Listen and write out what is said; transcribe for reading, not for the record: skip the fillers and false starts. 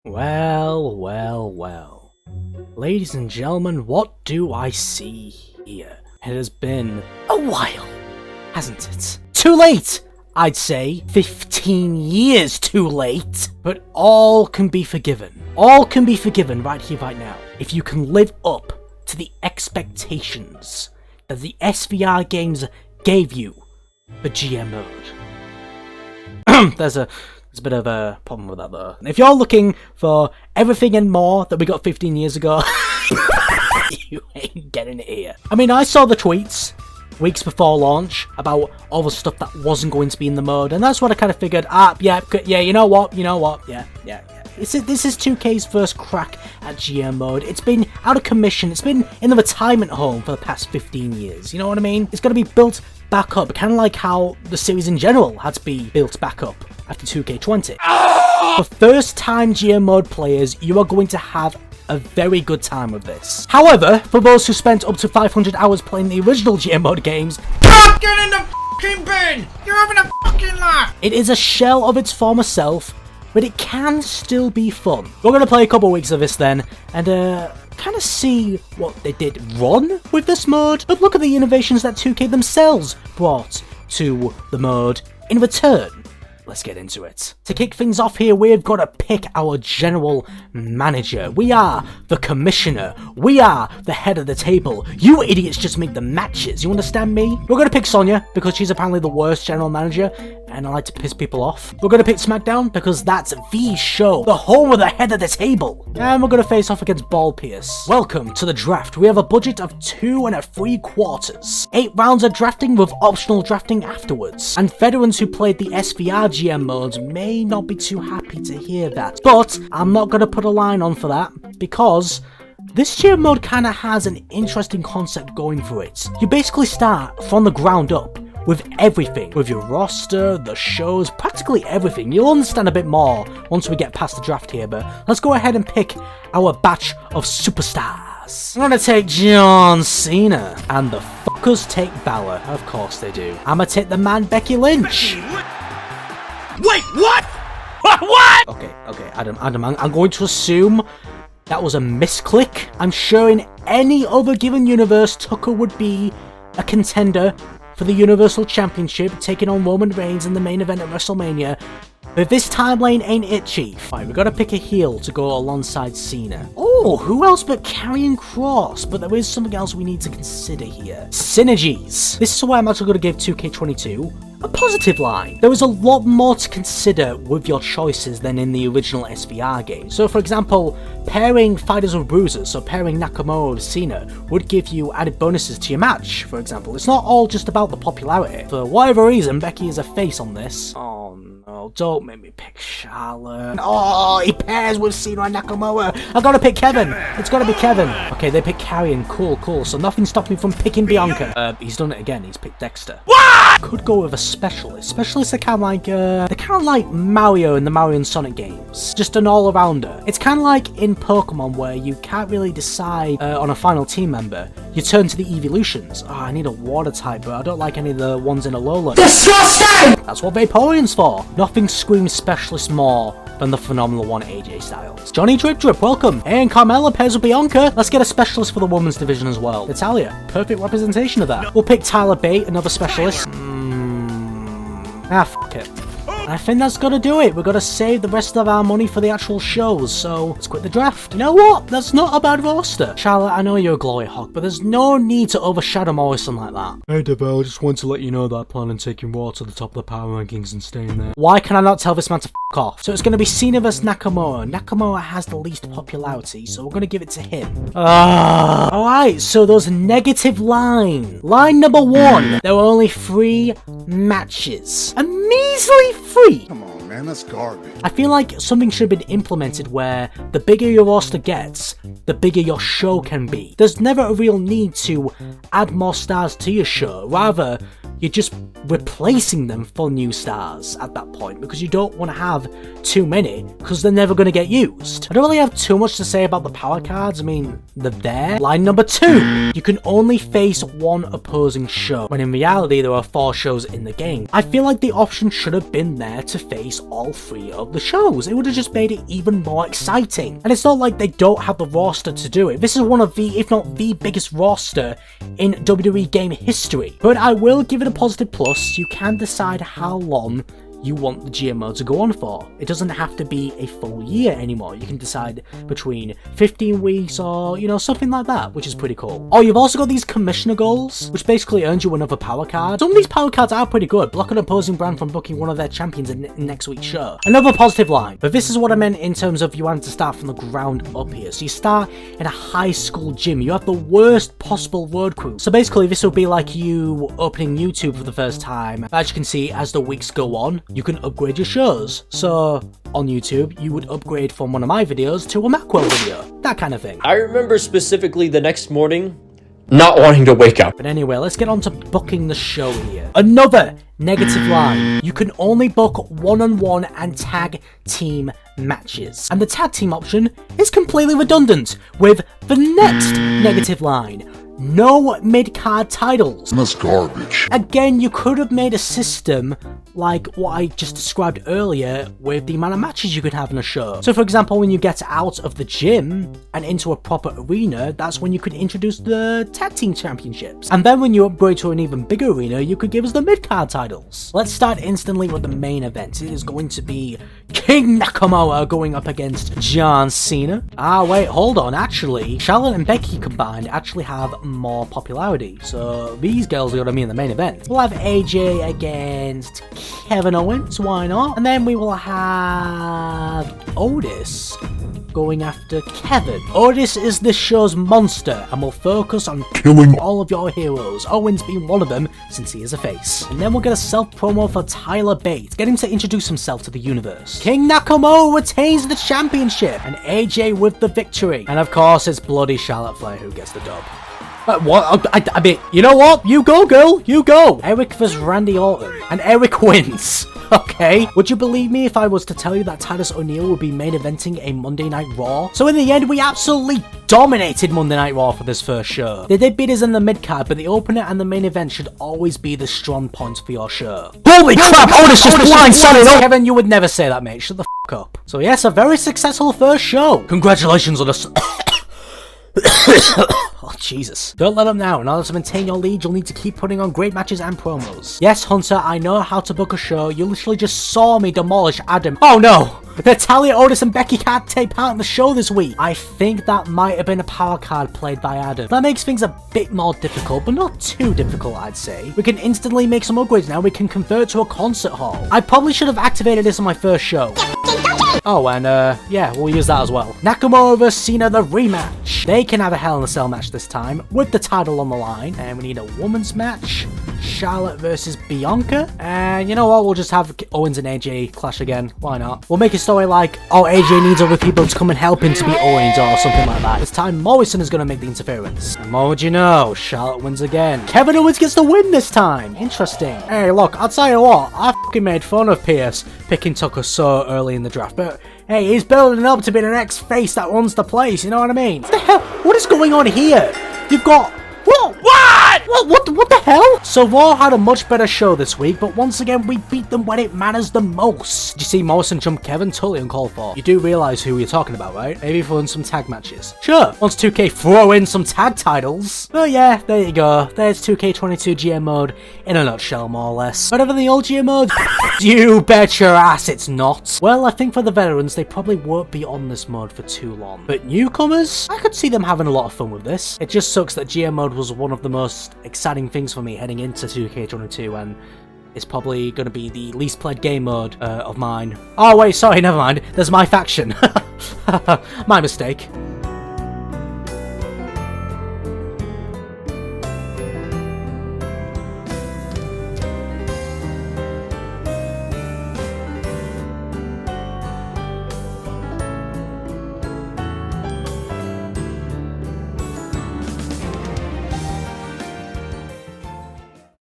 Well, well, well. Ladies and gentlemen, what do I see here? It has been a while, hasn't it? Too late! I'd say 15 years too late. But all can be forgiven. All can be forgiven right here, right now. If you can live up to the expectations that the SVR games gave you for GM mode. There's a bit of a problem with that though. If you're looking for everything and more that we got 15 years ago, you ain't getting it here. I mean, I saw the tweets weeks before launch about all the stuff that wasn't going to be in the mode, and that's what I kind of figured, yeah, you know what, yeah. This is 2K's first crack at GM mode. It's been out of commission, it's been in the retirement home for the past 15 years, you know what I mean? It's got to be built back up, kind of like how the series in general had to be built back up after 2K20. For first time GM mode players, you are going to have a very good time with this. However, for those who spent up to 500 hours playing the original GM mode games, get in the fucking bin! You're having a fucking laugh! it is a shell of its former self, but it can still be fun. We're going to play a couple weeks of this then, and kind of see what they did wrong with this mode, but look at the innovations that 2K themselves brought to the mode in return. Let's get into it. To kick things off here, we've got to pick our general manager. We are the commissioner. We are the head of the table. You idiots just make the matches. You understand me? We're going to pick Sonya because she's apparently the worst general manager and I like to piss people off. We're going to pick SmackDown because that's the show, the home of the head of the table. And we're going to face off against Ball Pierce. Welcome to the draft. We have a budget of 2 3/4. 8 rounds of drafting with optional drafting afterwards. And veterans who played the SVR GM modes may not be too happy to hear that, but I'm not going to put a line on for that because this GM mode kind of has an interesting concept going for it. You basically start from the ground up with everything, with your roster, the shows, practically everything. You'll understand a bit more once we get past the draft here, but let's go ahead and pick our batch of superstars. I'm gonna take John Cena, and the fuckers take Balor. Of course they do. I'm gonna take the man Becky Lynch. Wait, what? What? Okay, Adam, I'm going to assume that was a misclick. I'm sure in any other given universe, Tucker would be a contender for the Universal Championship, taking on Roman Reigns in the main event at WrestleMania. But this timeline ain't it, Chief. Right, we gotta pick a heel to go alongside Cena. Oh, who else but Karrion Kross? But there is something else we need to consider here. Synergies. This is why I'm actually gonna give 2K22 a positive line. There is a lot more to consider with your choices than in the original SVR game. So for example, pairing fighters with bruisers, so pairing Nakamura with Cena, would give you added bonuses to your match, for example. It's not all just about the popularity. For whatever reason, Becky is a face on this. Oh no, don't make me pick Charlotte. Oh, he pairs with Cena and Nakamura. I gotta pick Kevin. It's gotta be Kevin. Okay, they pick Karrion. Cool. So nothing stopped me from picking Bianca. He's done it again. He's picked Dexter. What? Could go with a specialist. Specialists are kind of like Mario in the Mario and Sonic games. Just an all-arounder. It's kind of like in Pokemon where you can't really decide on a final team member. You turn to the evolutions. Oh, I need a water type, but I don't like any of the ones in Alola. Disgusting! That's what Vaporeon's for. Nothing screams specialist more than the phenomenal one AJ Styles. Johnny Drip, welcome. And Carmella pairs with Bianca. Let's get a specialist for the women's division as well. Natalia, perfect representation of that. We'll pick Tyler Bate, another specialist. Fuck it. I think that's gotta do it. We're gonna save the rest of our money for the actual shows, so let's quit the draft. You know what? That's not a bad roster. Charlotte, I know you're a glory hog, but there's no need to overshadow Morrison like that. Hey Deville, just want to let you know that I plan on taking Raw to the top of the power rankings and staying there. Why can I not tell this man to f*** off? So it's gonna be Cena vs Nakamura. Nakamura has the least popularity, so we're gonna give it to him. Alright, so those negative line. Line number 1. There were only 3 matches. A measly 3. Come on, man, that's garbage. I feel like something should have been implemented where the bigger your roster gets, the bigger your show can be. There's never a real need to add more stars to your show. Rather, you're just replacing them for new stars at that point, because you don't want to have too many, because they're never going to get used. I don't really have too much to say about the power cards. I mean, they're there. Line number 2, you can only face one opposing show, when in reality there are 4 shows in the game. I feel like the option should have been there to face all 3 of the shows. It would have just made it even more exciting. And it's not like they don't have the roster to do it. This is one of the, if not the biggest roster in WWE game history. But I will give it a positive plus. You can decide how long you want the GMO to go on for. It doesn't have to be a full year anymore. You can decide between 15 weeks or, you know, something like that, which is pretty cool. Oh, you've also got these commissioner goals, which basically earns you another power card. Some of these power cards are pretty good. Block an opposing brand from booking one of their champions in next week's show. Another positive line. But this is what I meant in terms of you wanting to start from the ground up here. So you start in a high school gym. You have the worst possible road crew. So basically this will be like you opening YouTube for the first time. As you can see, as the weeks go on, you can upgrade your shows. So on YouTube, you would upgrade from one of my videos to a Macworld video. That kind of thing. I remember specifically the next morning not wanting to wake up. But anyway, let's get on to booking the show here. Another negative line. You can only book one-on-one and tag team matches. And the tag team option is completely redundant with the next negative line. No mid-card titles. That's garbage. Again, you could have made a system like what I just described earlier with the amount of matches you could have in a show. So for example, when you get out of the gym and into a proper arena, that's when you could introduce the tag team championships. And then when you upgrade to an even bigger arena, you could give us the mid-card titles. Let's start instantly with the main event. It is going to be King Nakamura going up against John Cena. Ah, wait, hold on. Actually, Charlotte and Becky combined actually have more popularity. So these girls are going to be in the main event. We'll have AJ against Kevin Owens, why not? And then we will have Otis going after Kevin. Otis is this show's monster and will focus on killing all of your heroes, Owens being one of them since he is a face. And then we'll get a self-promo for Tyler Bate. Get him to introduce himself to the universe. King Nakamura retains the championship and AJ with the victory. And of course it's bloody Charlotte Flair who gets the dub. What? I mean, you know what? You go, girl. You go. Eric vs. Randy Orton. And Eric wins. Okay. Would you believe me if I was to tell you that Titus O'Neil would be main eventing a Monday Night Raw? So in the end, we absolutely dominated Monday Night Raw for this first show. They did beat us in the mid-card, but the opener and the main event should always be the strong points for your show. Holy crap! Otis just blindsided. Kevin, you would never say that, mate. Shut the f*** up. So yes, a very successful first show. Congratulations on us. Oh, Jesus. Don't let up now. In order to maintain your lead, you'll need to keep putting on great matches and promos. Yes, Hunter, I know how to book a show. You literally just saw me demolish Adam. Oh, no. Natalia, Otis, and Becky can't take part in the show this week. I think that might have been a power card played by Adam. That makes things a bit more difficult, but not too difficult, I'd say. We can instantly make some upgrades now. We can convert to a concert hall. I probably should have activated this on my first show. Oh, and yeah, we'll use that as well. Nakamura vs. Cena, the rematch. They can have a Hell in a Cell match this time, with the title on the line. And we need a women's match. Charlotte versus Bianca. And you know what, we'll just have Owens and AJ clash again. Why not? We'll make a story like, oh, AJ needs other people to come and help him to beat Owens or something like that. This time, Morrison is going to make the interference. And what would you know? Charlotte wins again. Kevin Owens gets the win this time. Interesting. Hey, look, I'll tell you what, I fucking made fun of Pierce picking Tucker so early in the draft, but hey, he's building up to be the next face that runs the place, you know what I mean? What the hell? What is going on here? You've got... Whoa! What the hell? So Raw had a much better show this week, but once again, we beat them when it matters the most. Did you see Morrison jump Kevin? Totally uncalled for. You do realize who you're talking about, right? Maybe throw in some tag matches. Sure, once 2K throw in some tag titles. Oh yeah, there you go. There's 2K22 GM mode in a nutshell, more or less. Better than the old GM mode? You bet your ass it's not. Well, I think for the veterans, they probably won't be on this mode for too long. But newcomers? I could see them having a lot of fun with this. It just sucks that GM mode was one of the most exciting things for me heading into 2K22, and it's probably going to be the least played game mode of mine. Oh wait, sorry, never mind. There's my faction. My mistake.